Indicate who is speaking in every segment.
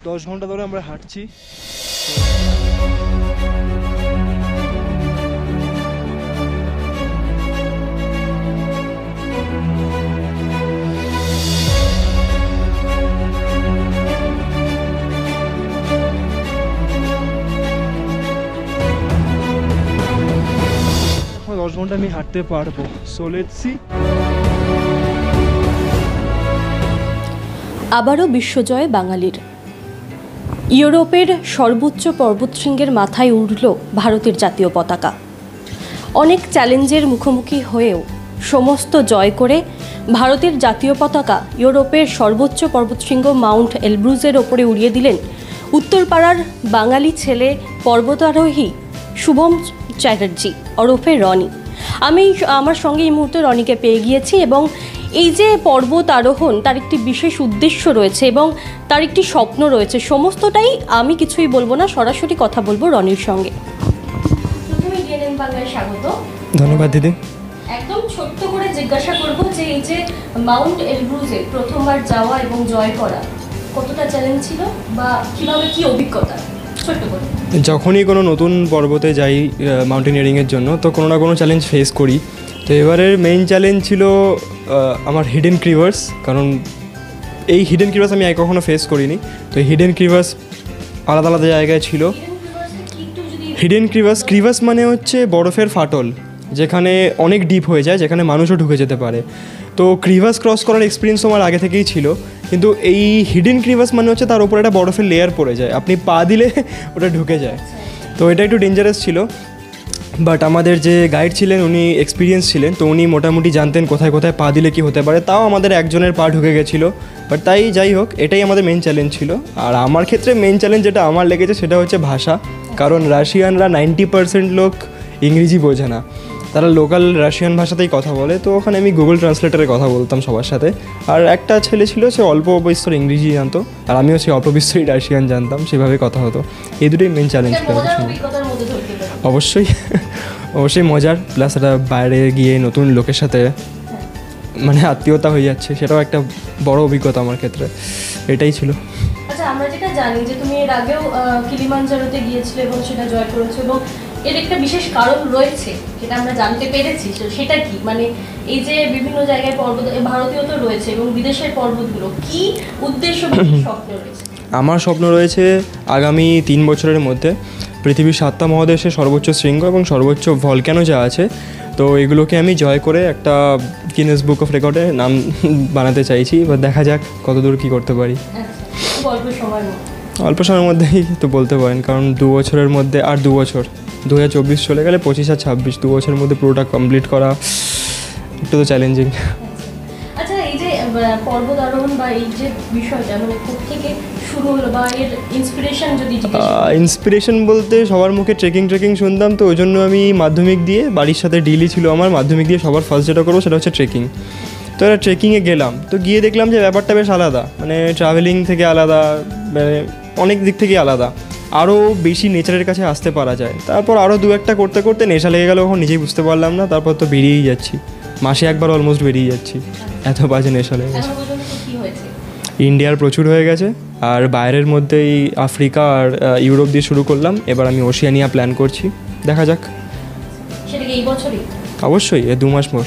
Speaker 1: 10 ঘন্টা ধরে আমরা হাঁটছি। এখন 10 ঘন্টা আমি হাঁটতে পারবো। So let's see.
Speaker 2: আবারও বিশ্বজয় বাঙালির। ইউরোপের সর্বোচ্চ পর্বতশৃঙ্গের মাথায় উঠল ভারতের জাতীয় পতাকা। অনেক চ্যালেঞ্জের মুখোমুখি হয়েও সমস্ত জয় করে ভারতের জাতীয় পতাকা ইউরোপের সর্বোচ্চ পর্বতশৃঙ্গ মাউন্ট এলব্রুজের ওপরে উড়িয়ে দিলেন উত্তরপাড়ার বাঙালি ছেলে পর্বতারোহী শুভম চ্যাটার্জি ওরফে রনি। আমি আমার সঙ্গে এই মুহূর্তে রনিকে পেয়ে গিয়েছি এবং এই যে পর্বত আরোহণ তার একটি বিশেষ উদ্দেশ্য রয়েছে এবং তার একটি স্বপ্ন রয়েছে, সমস্তটাই আমি কিছুই বলবো না, সরাসরি কথা বলবো রনির সঙ্গে। প্রথমে ডিএনএন বাংলায় স্বাগত।
Speaker 1: ধন্যবাদ দিদি।
Speaker 2: একদম ছোট্ট করে জিজ্ঞাসা করব যে এই যে মাউন্ট এলব্রুজে প্রথমবার যাওয়া এবং জয় করা কতটা চ্যালেঞ্জ ছিল বা কিভাবে কি অভিজ্ঞতা, ছোট্ট করে।
Speaker 1: যখনই কোনো নতুন পর্বতে যাই মাউন্টেনিয়ারিংয়ের জন্য, তো কোনো না কোনো চ্যালেঞ্জ ফেস করি। তো এবারের মেইন চ্যালেঞ্জ ছিল আমার হিডেন ক্রিভার্স, কারণ এই হিডেন ক্রিভার্স আমি কখনো ফেস করিনি। তো এই হিডেন ক্রিভার্স আলাদা আলাদা জায়গায় ছিল। হিডেন ক্রিভার্স মানে হচ্ছে বরফের ফাটল, যেখানে অনেক ডিপ হয়ে যায়, যেখানে মানুষও ঢুকে যেতে পারে। তো ক্রিভার্স ক্রস করার এক্সপিরিয়েন্স আমার আগে থেকেই ছিল, কিন্তু এই হিডেন ক্রিভার্স মানে হচ্ছে তার উপরে একটা বরফের লেয়ার পড়ে যায়, আপনি পা দিলে ওটা ঢুকে যায়। তো এটা একটু ডেঞ্জারাস ছিল, বাট আমাদের যে গাইড ছিলেন উনি এক্সপিরিয়েন্স ছিলেন, তো উনি মোটামুটি জানতেন কোথায় কোথায় পা দিলে কী হতে পারে। তাও আমাদের একজনের পা ঢুকে গেছিলো, বাট তাই যাই হোক, এটাই আমাদের মেন চ্যালেঞ্জ ছিল। আর আমার ক্ষেত্রে মেন চ্যালেঞ্জ যেটা আমার লেগেছে সেটা হচ্ছে ভাষা, কারণ রাশিয়ানরা 90% লোক ইংরেজি বোঝে না, তারা লোকাল রাশিয়ান ভাষাতেই কথা বলে। তো ওখানে আমি গুগল ট্রান্সলেটারে কথা বলতাম সবার সাথে। আর একটা ছেলে ছিল, সে অল্প বিস্তর ইংরেজি জানতো, আর আমিও সেই অল্প বিস্তরই রাশিয়ান জানতাম, সেভাবে কথা হতো। এই দুটোই মেন চ্যালেঞ্জ ছিল। অবশ্যই অবশ্যই মজার, প্লাস এটা বাইরে গিয়ে নতুন লোকের সাথে মানে আত্মীয়তা হয়ে যাচ্ছে, সেটাও একটা বড় অভিজ্ঞতা আমার ক্ষেত্রে। এটাই ছিল।
Speaker 2: আচ্ছা, আমরা যেটা জানি যে তুমি এর আগেও কিলিমাঞ্জারোতে গিয়েছিলে এবং সেটা জয় করেছো, এবং এর একটা বিশেষ কারণ রয়েছে যেটা আমরা জানতে পেরেছি। সেটা কি, মানে এই যে বিভিন্ন জায়গায় পর্বত ভারতীয় তো রয়েছে এবং বিদেশের পর্বতগুলো, কি উদ্দেশ্য বা স্বপ্ন রয়েছে?
Speaker 1: আমার স্বপ্ন রয়েছে আগামী 3 বছরের মধ্যে পৃথিবীর 7টা মহাদেশের সর্বোচ্চ শৃঙ্গ এবং সর্বোচ্চ ভলক্যানো যা আছে, তো এগুলোকে আমি জয় করে একটা গিনেস বুক অফ রেকর্ডে নাম বানাতে চাইছি। এবার দেখা যাক কতদূর কী করতে পারি। অল্প সময়ের মধ্যেই তো বলতে পারেন, কারণ 2 বছরের মধ্যে, আর 2 বছর 2024 চলে গেলে 25 আর 26, 2 বছরের মধ্যে পুরোটা কমপ্লিট করা একটু তো চ্যালেঞ্জিং।
Speaker 2: আচ্ছা, এই যে পর্বত আরোহণ বা এই যে বিষয়টা, মানে কোথেকে শুরু হলো বা এর ইন্সপিরেশন যদি
Speaker 1: ইন্সপিরেশন বলতে সবার মুখে ট্রেকিং শুনতাম, তো ওই জন্য আমি মাধ্যমিক দিয়ে, বাড়ির সাথে ডিলই ছিল আমার, মাধ্যমিক দিয়ে সবার ফার্স্ট যেটা করবো সেটা হচ্ছে ট্রেকিং। তো এটা ট্রেকিংয়ে গেলাম, তো গিয়ে দেখলাম যে ব্যাপারটা বেশ আলাদা, মানে ট্রাভেলিং থেকে আলাদা, মানে অনেক দিক থেকে আলাদা, আরও বেশি নেচারের কাছে আসতে পারা যায়। তারপর আরও 2-1টা করতে করতে নেশা লেগে গেল, এখন নিজেই বুঝতে পারলাম না। তারপর তো বেরিয়েই যাচ্ছি, মাসে একবার অলমোস্ট বেরিয়ে যাচ্ছি, এত বাজে নেশা লেগে গেছে। ইন্ডিয়ার প্রচুর হয়ে গেছে, আর বাইরের মধ্যেই আফ্রিকা আর ইউরোপ দিয়ে শুরু করলাম, এবার আমি ওশিয়ানিয়া প্ল্যান করছি, দেখা যাক।
Speaker 2: সেটা কি এই বছরই?
Speaker 1: অবশ্যই, 2 মাস পর।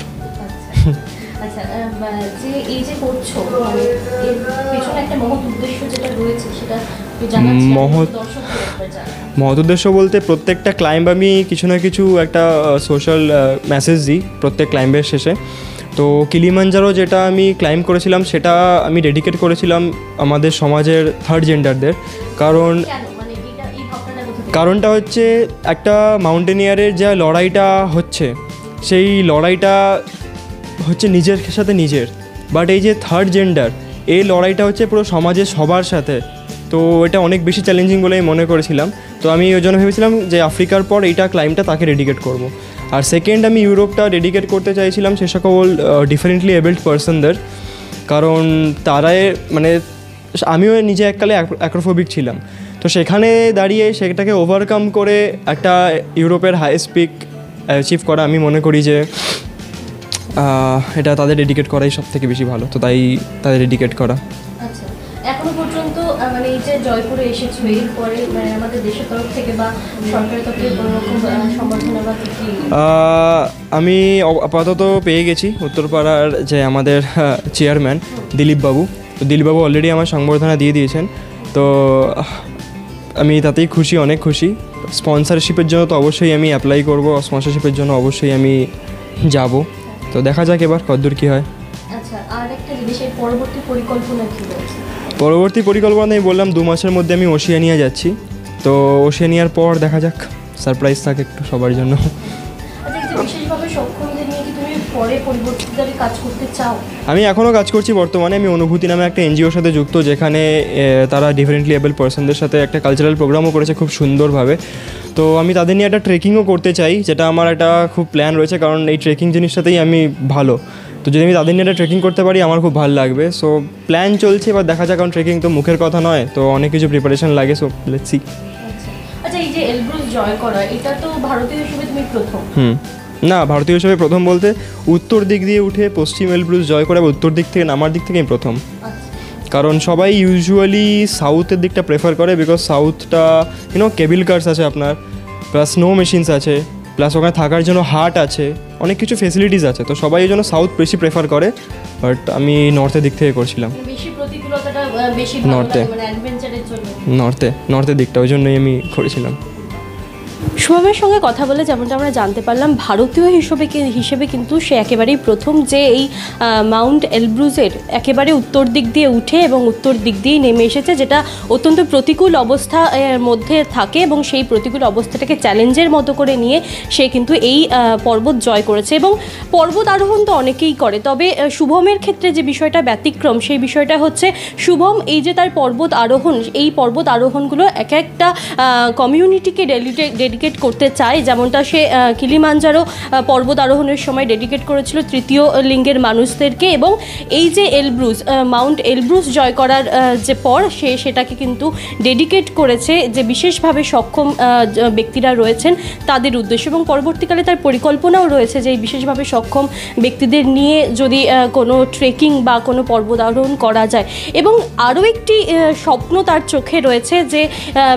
Speaker 2: আচ্ছা, যে এই যে করছো, মানে এর পেছনে একটা মহৎ উদ্দেশ্য যেটা রয়েছে সেটা
Speaker 1: মহৎ উদ্দেশ্য বলতে প্রত্যেকটা ক্লাইম্ব আমি কিছু না কিছু একটা সোশ্যাল মেসেজ দিই প্রত্যেক ক্লাইম্বের শেষে। তো কিলিমাঞ্জারো যেটা আমি ক্লাইম্ব করেছিলাম সেটা আমি ডেডিকেট করেছিলাম আমাদের সমাজের থার্ড জেন্ডারদের, কারণটা হচ্ছে একটা মাউন্টেনিয়ারের যা লড়াইটা হচ্ছে, সেই লড়াইটা হচ্ছে নিজের সাথে নিজের, বাট এই যে থার্ড জেন্ডার, এই লড়াইটা হচ্ছে পুরো সমাজের সবার সাথে। তো এটা অনেক বেশি চ্যালেঞ্জিং বলে আমি মনে করেছিলাম। তো আমি ওই জন্য ভেবেছিলাম যে আফ্রিকার পর এইটা ক্লাইম্বটা তাকে ডেডিকেট করব। আর সেকেন্ড আমি ইউরোপটা ডেডিকেট করতে চাইছিলাম সে সকল ডিফারেন্টলি এবেলড পার্সনদের, কারণ তারাই মানে আমিও নিজে এককালে অ্যাক্রোফোবিক ছিলাম, তো সেখানে দাঁড়িয়ে সেটাকে ওভারকাম করে একটা ইউরোপের হাইয়েস্ট পিক অ্যাচিভ করা, আমি মনে করি যে এটা তাদের ডেডিকেট করাই সব থেকে বেশি ভালো। তো তাই তাদের ডেডিকেট করা।
Speaker 2: আচ্ছা, এখনো পর্যন্ত মানে এই যে জয়পুরে এসেছো, এরপরে মানে আমাদের দেশের তরফ থেকে বা সরকারের তরফ থেকে কোনো রকম সম্বর্ধনা বা কি?
Speaker 1: আমি আপাতত পেয়ে গেছি উত্তরপাড়ার যে আমাদের চেয়ারম্যান দিলীপবাবু। তো দিলীপবাবু অলরেডি আমার সংবর্ধনা দিয়ে দিয়েছেন, তো আমি তাতেই খুশি, অনেক খুশি। স্পন্সরশিপের জন্য তো অবশ্যই আমি অ্যাপ্লাই করব, স্পন্সরশিপের জন্য অবশ্যই আমি যাব। তো দেখা যাক এবার কতদূর কী হয়।
Speaker 2: আচ্ছা, আর একটা জিনিস, এর পরবর্তী পরিকল্পনা কী রয়েছে?
Speaker 1: পরবর্তী পরিকল্পনা আমি বললাম 2 মাসের মধ্যে আমি ওশেনিয়া যাচ্ছি। তো ওশেনিয়ার পর দেখা যাক, সারপ্রাইজ থাকে একটু সবার জন্য।
Speaker 2: আচ্ছা, এই যে বিশেষভাবে সক্ষমদের নিয়ে কি তুমি পরে পরিবর্তিতভাবে কাজ করতে চাও?
Speaker 1: আমি এখনও কাজ করছি বর্তমানে। আমি অনুভূতি নামে একটা এনজিওর সাথে যুক্ত, যেখানে তারা ডিফারেন্টলি এবল পার্সনদের সাথে একটা কালচারাল প্রোগ্রামও করেছে খুব সুন্দরভাবে। তো আমি তাদের নিয়ে একটা ট্রেকিংও করতে চাই, যেটা আমার একটা খুব প্ল্যান রয়েছে, কারণ এই ট্রেকিং জিনিসটাতেই আমি ভালো। তো যদি আমি তাদের নিয়ে একটা ট্রেকিং করতে পারি আমার খুব ভালো লাগবে। সো প্ল্যান চলছে, এবার দেখা যাক, কারণ ট্রেকিং তো মুখের কথা নয়, তো অনেক কিছু প্রিপারেশন লাগে। So let's see.
Speaker 2: আচ্ছা, এই যে এলব্রুস জয় করা, এটা তো ভারতীয় হিসেবে তুমি প্রথম?
Speaker 1: না, ভারতীয় হিসেবে প্রথম বলতে উত্তর দিক দিয়ে উঠে পশ্চিম এলব্রুস জয় করে, উত্তর দিক থেকে নামার দিক থেকে আমি প্রথম। কারণ সবাই ইউজুয়ালি সাউথের দিকটা প্রেফার করে, বিকজ সাউথটা কেবিল কার্স আছে আপনার, প্লাস স্নো মেশিনস আছে, প্লাস ওখানে থাকার জন্য হাট আছে, অনেক কিছু ফেসিলিটিস আছে। তো সবাই এই জন্য সাউথ বেশি প্রেফার করে, বাট আমি নর্থের দিক থেকে করছিলাম।
Speaker 2: বেশি প্রতিকূলতাটা বেশি
Speaker 1: নর্থে,
Speaker 2: মানে অ্যাডভেঞ্চারের জন্য
Speaker 1: নর্থের দিকটা, ওই জন্যই আমি করেছিলাম।
Speaker 2: শুভমের সঙ্গে কথা বলে যেমনটা আমরা জানতে পারলাম, ভারতীয় হিসেবে কিন্তু সে একেবারেই প্রথম যে এই মাউন্ট এলব্রুজের একেবারে উত্তর দিক দিয়ে উঠে এবং উত্তর দিক দিয়েই নেমে এসেছে, যেটা অত্যন্ত প্রতিকূল অবস্থা মধ্যে থাকে, এবং সেই প্রতিকূল অবস্থাটাকে চ্যালেঞ্জের মতো করে নিয়ে সে কিন্তু এই পর্বত জয় করেছে। এবং পর্বত আরোহণ তো অনেকেই করে, তবে শুভমের ক্ষেত্রে যে বিষয়টা ব্যতিক্রম, সেই বিষয়টা হচ্ছে শুভম এই যে তার পর্বত আরোহণ, এই পর্বত আরোহণগুলো এক একটা কমিউনিটিকে ডেডিকেট করতে চায়। যেমনটা সে কিলিমাঞ্জারো পর্বত আরোহণের সময় ডেডিকেট করেছিল তৃতীয় লিঙ্গের মানুষদেরকে, এবং এই যে এলব্রুজ মাউন্ট এলব্রুজ জয় করার যে পর সে সেটাকে কিন্তু ডেডিকেট করেছে যে বিশেষভাবে সক্ষম ব্যক্তিরা রয়েছেন তাদের উদ্দেশ্যে। এবং পরবর্তীকালে তার পরিকল্পনাও রয়েছে যে এই বিশেষভাবে সক্ষম ব্যক্তিদের নিয়ে যদি কোনো ট্রেকিং বা কোনো পর্বত আরোহণ করা যায়। এবং আরও একটি স্বপ্ন তার চোখে রয়েছে যে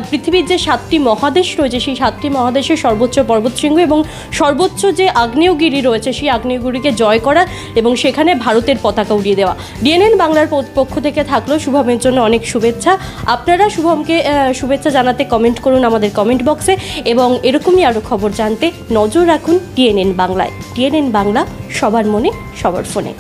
Speaker 2: পৃথিবীর যে 7টি মহাদেশ রয়েছে, সেই 7টি মহাদেশের সর্বোচ্চ পর্বতশৃঙ্গ এবং সর্বোচ্চ যে আগ্নেয়গিরি রয়েছে, সেই আগ্নেয়গিরিকে জয় করা এবং সেখানে ভারতের পতাকা উড়িয়ে দেওয়া। ডিএনএন বাংলার পক্ষ থেকে থাকলো শুভমের জন্য অনেক শুভেচ্ছা। আপনারা শুভমকে শুভেচ্ছা জানাতে কমেন্ট করুন আমাদের কমেন্ট বক্সে, এবং এরকমই আরও খবর জানতে নজর রাখুন ডিএনএন বাংলায়। ডিএনএন বাংলা, সবার মনে সবার ফোনে।